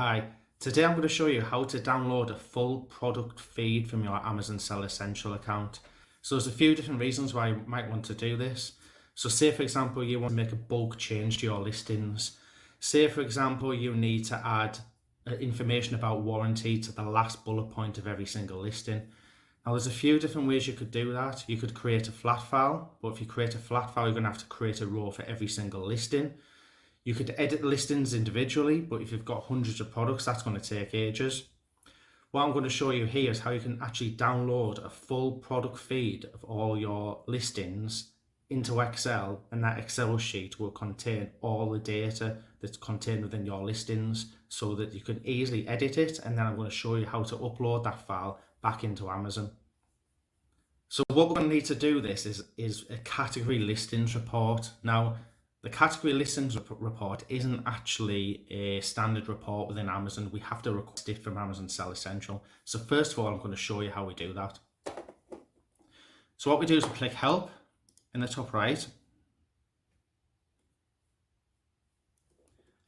Hi, today I'm going to show you how to download a full product feed from your Amazon Seller Central account. So there's a few different reasons why you might want to do this. So say for example you want to make a bulk change to your listings. Say for example you need to add information about warranty to the last bullet point of every single listing. Now there's a few different ways you could do that. You could create a flat file, but if you create a flat file you're going to have to create a row for every single listing. You could edit listings individually, but if you've got hundreds of products, that's going to take ages. What I'm going to show you here is how you can actually download a full product feed of all your listings into Excel, and that Excel sheet will contain all the data that's contained within your listings so that you can easily edit it, and then I'm going to show you how to upload that file back into Amazon. So what we're going to need to do this is a category listings report. Now, the category listings report isn't actually a standard report within Amazon. We have to request it from Amazon Seller Central. So first of all, I'm going to show you how we do that. So what we do is we click Help in the top right.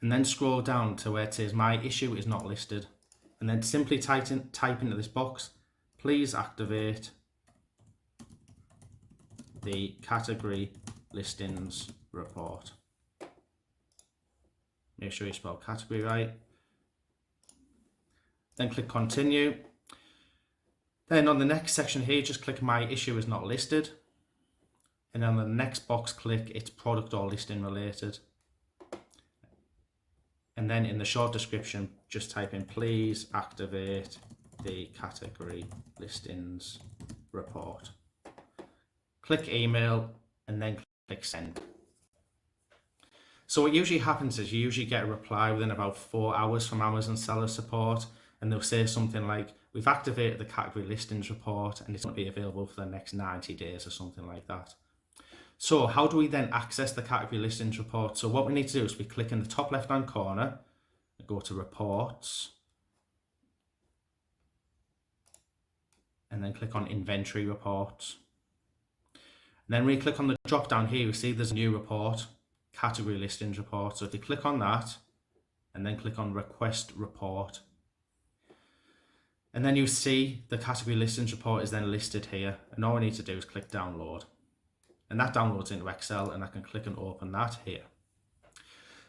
And then scroll down to where it says My issue is not listed. And then simply type into this box, please activate the category listings report. Make sure you spell category right. Then click continue. Then on the next section here, just click My issue is not listed. And then on the next box, click It's product or listing related. And then in the short description, just type in please activate the category listings report. Click email and then click send. So what usually happens is you usually get a reply within about 4 hours from Amazon Seller Support, and they'll say something like, we've activated the category listings report and it's going to be available for the next 90 days or something like that. So how do we then access the category listings report? So what we need to do is we click in the top left hand corner and go to reports, and then click on inventory reports. And then we click on the drop down here, we see there's a new report, category listings report. So if you click on that and then click on request report, and then you see the category listings report is then listed here, and all we need to do is click download, and that downloads into Excel, and I can click and open that here.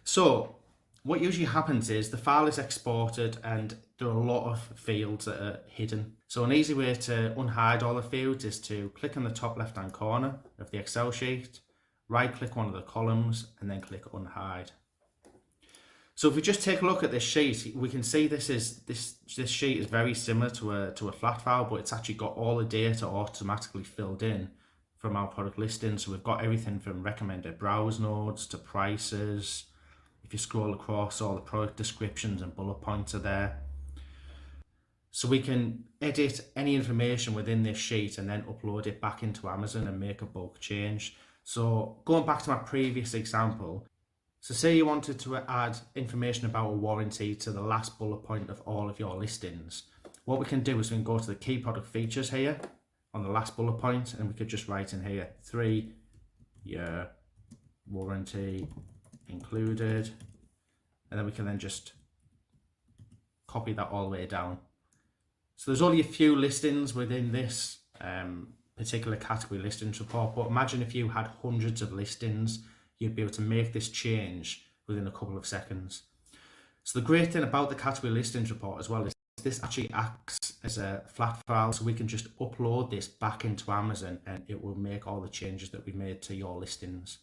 So what usually happens is the file is exported and there are a lot of fields that are hidden. So an easy way to unhide all the fields is to click on the top left hand corner of the Excel sheet, right click one of the columns and then click unhide. So if we just take a look at this sheet, we can see this sheet is very similar to a flat file, but it's actually got all the data automatically filled in from our product listing. So we've got everything from recommended browse nodes to prices. If you scroll across, all the product descriptions and bullet points are there. So we can edit any information within this sheet and then upload it back into Amazon and make a bulk change. So going back to my previous example, so say you wanted to add information about a warranty to the last bullet point of all of your listings. What we can do is we can go to the key product features here on the last bullet point, and we could just write in here 3-year warranty included, and then we can then just copy that all the way down. So there's only a few listings within this particular category listings report, but imagine if you had hundreds of listings, you'd be able to make this change within a couple of seconds. So the great thing about the category listings report as well is this actually acts as a flat file, so we can just upload this back into Amazon and it will make all the changes that we made to your listings.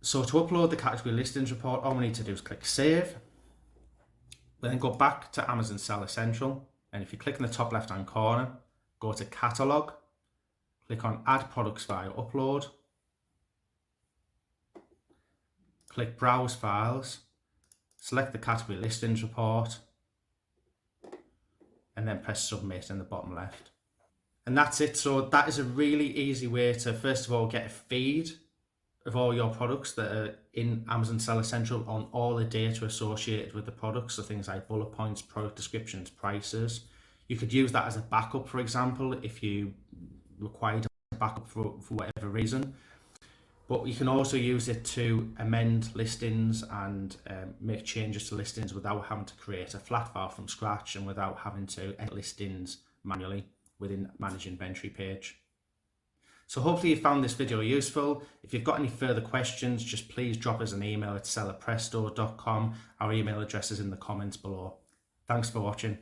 So to upload the category listings report, all we need to do is click save. We then go back to Amazon Seller Central, and if you click in the top left hand corner, go to catalog, click on add products via upload, click browse files, select the category listings report, and then press submit in the bottom left. And that's it. So that is a really easy way to first of all get a feed of all your products that are in Amazon Seller Central on all the data associated with the products, so things like bullet points, product descriptions, prices. You could use that as a backup, for example, if you required a backup for whatever reason. But you can also use it to amend listings and make changes to listings without having to create a flat file from scratch and without having to edit listings manually within Manage Inventory page. So hopefully you found this video useful. If you've got any further questions, just please drop us an email at sellerpresto.com. Our email address is in the comments below. Thanks for watching.